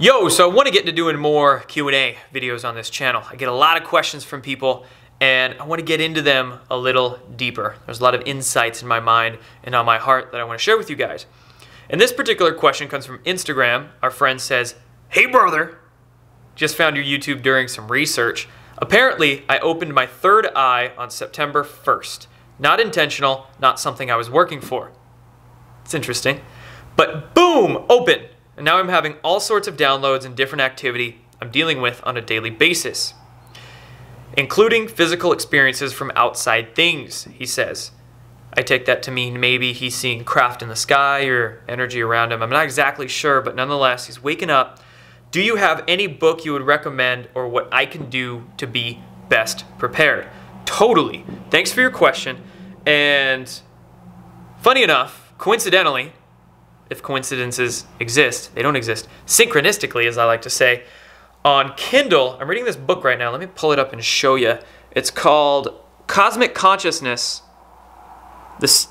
Yo, so I want to get into doing more Q&A videos on this channel. I get a lot of questions from people and I want to get into them a little deeper. There's a lot of insights in my mind and on my heart that I want to share with you guys. And this particular question comes from Instagram. Our friend says, "Hey brother, just found your YouTube during some research. Apparently, I opened my third eye on September 1st. Not intentional, not something I was working for." It's interesting. But boom, open. And now I'm having all sorts of downloads and different activity I'm dealing with on a daily basis, including physical experiences from outside things, he says. I take that to mean maybe he's seeing craft in the sky or energy around him. I'm not exactly sure, but nonetheless, he's waking up. Do you have any book you would recommend or what I can do to be best prepared? Totally. Thanks for your question. And funny enough, coincidentally, if coincidences exist, they don't exist, synchronistically, as I like to say, on Kindle, I'm reading this book right now. Let me pull it up and show you. It's called Cosmic Consciousness,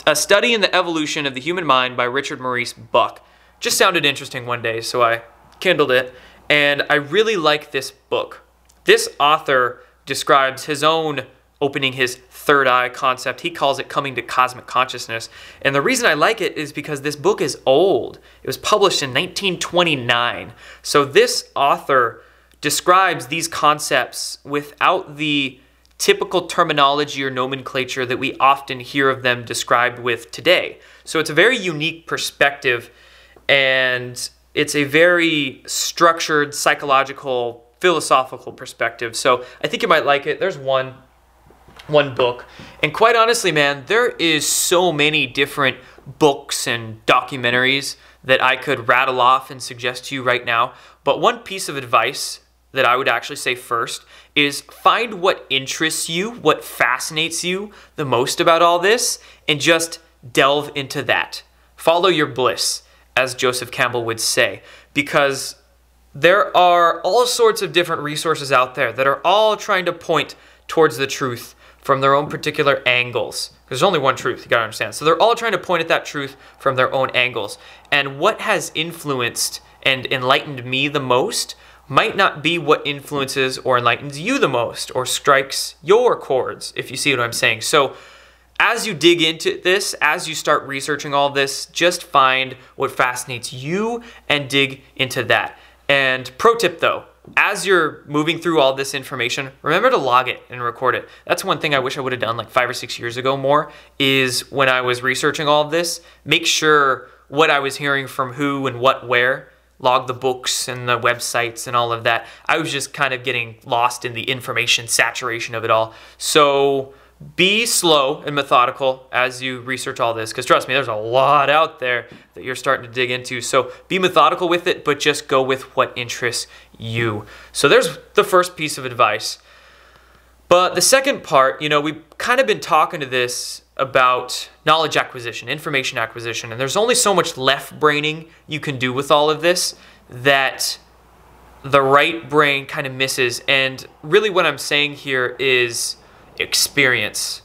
A Study in the Evolution of the Human Mind by Richard Maurice Buck. Just sounded interesting one day, so I Kindled it, and I really like this book. This author describes his own opening his third eye concept. He calls it coming to cosmic consciousness. And the reason I like it is because this book is old. It was published in 1929. So this author describes these concepts without the typical terminology or nomenclature that we often hear of them described with today. So it's a very unique perspective, and it's a very structured, psychological, philosophical perspective. So I think you might like it. There's one book. And quite honestly, man, there is so many different books and documentaries that I could rattle off and suggest to you right now. But one piece of advice that I would actually say first is find what interests you, what fascinates you the most about all this, and just delve into that. Follow your bliss, as Joseph Campbell would say, because there are all sorts of different resources out there that are all trying to point towards the truth from their own particular angles. There's only one truth, you gotta understand. So they're all trying to point at that truth from their own angles. And what has influenced and enlightened me the most might not be what influences or enlightens you the most or strikes your chords, if you see what I'm saying. So as you dig into this, as you start researching all this, just find what fascinates you and dig into that. And pro tip though, as you're moving through all this information, remember to log it and record it. That's one thing I wish I would have done like 5 or 6 years ago more, is when I was researching all of this, make sure what I was hearing from who and what where, log the books and the websites and all of that. I was just kind of getting lost in the information saturation of it all. So be slow and methodical as you research all this, because trust me, there's a lot out there that you're starting to dig into. So be methodical with it, but just go with what interests you. So there's the first piece of advice. But the second part, you know, we've kind of been talking to this about knowledge acquisition, information acquisition, and there's only so much left braining you can do with all of this that the right brain kind of misses. And really what I'm saying here is experience.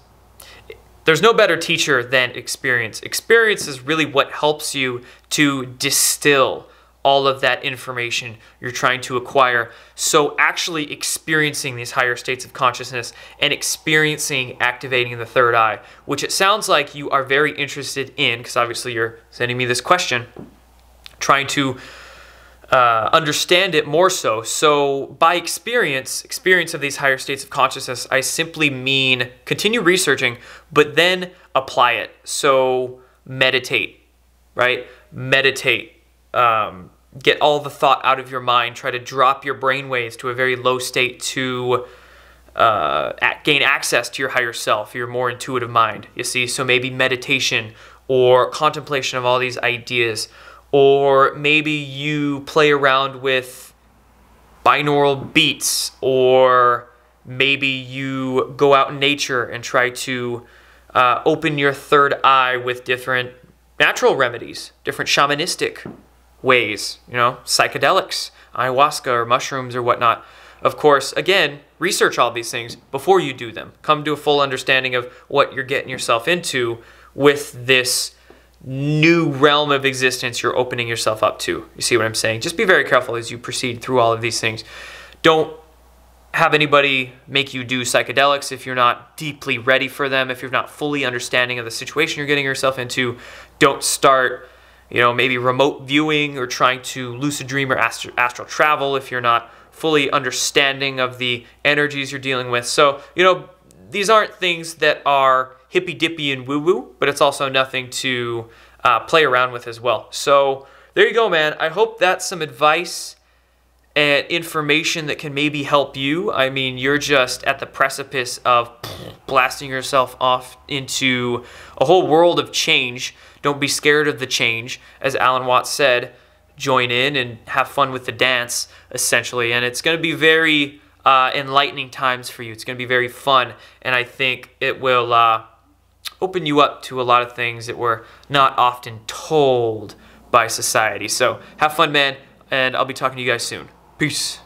There's no better teacher than experience. Experience is really what helps you to distill all of that information you're trying to acquire. So actually experiencing these higher states of consciousness and experiencing activating the third eye, which it sounds like you are very interested in, because obviously you're sending me this question, trying to understand it more so. So by experience of these higher states of consciousness, I simply mean continue researching, but then apply it. So meditate, right? Meditate. Get all the thought out of your mind. Try to drop your brainwaves to a very low state to gain access to your higher self, your more intuitive mind, you see? So maybe meditation or contemplation of all these ideas. Or maybe you play around with binaural beats, or maybe you go out in nature and try to open your third eye with different natural remedies, different shamanistic ways, you know, psychedelics, ayahuasca or mushrooms or whatnot. Of course, again, research all these things before you do them. Come to a full understanding of what you're getting yourself into with this new realm of existence you're opening yourself up to. You see what I'm saying? Just be very careful as you proceed through all of these things. Don't have anybody make you do psychedelics if you're not deeply ready for them, if you're not fully understanding of the situation you're getting yourself into. Don't start, maybe remote viewing or trying to lucid dream or astral travel if you're not fully understanding of the energies you're dealing with. So, these aren't things that are hippy-dippy and woo-woo, but it's also nothing to play around with as well. So there you go, man. I hope that's some advice and information that can maybe help you. I mean, you're just at the precipice of blasting yourself off into a whole world of change. Don't be scared of the change. As Alan Watts said, join in and have fun with the dance, essentially. And it's going to be very enlightening times for you. It's going to be very fun. And I think it will open you up to a lot of things that were not often told by society. So have fun, man. And I'll be talking to you guys soon. Peace.